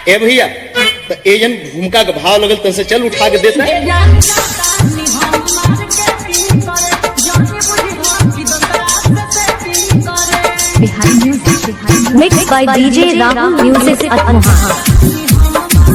ए भैया तो ए जन भूमिका के भाव लगल तन से चल उठा के देते Mixed by DJ Rahul Music at Mohan.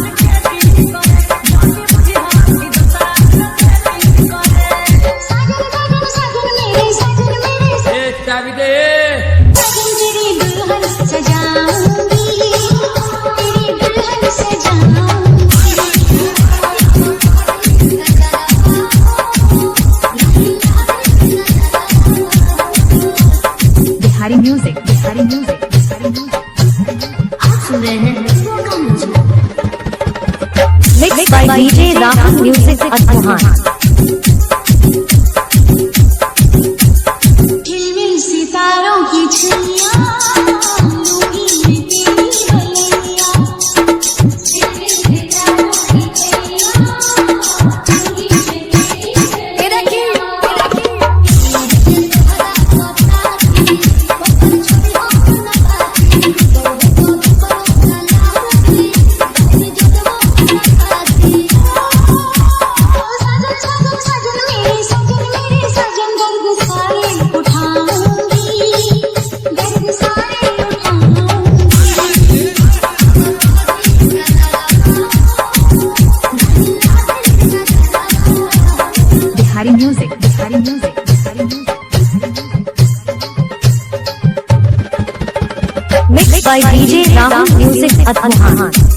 Bihari music Mixed by DJ Rahul Music at Mohan. सितारों की छुइयां Bihari music Mixed by DJ Rahul Music at Mohan.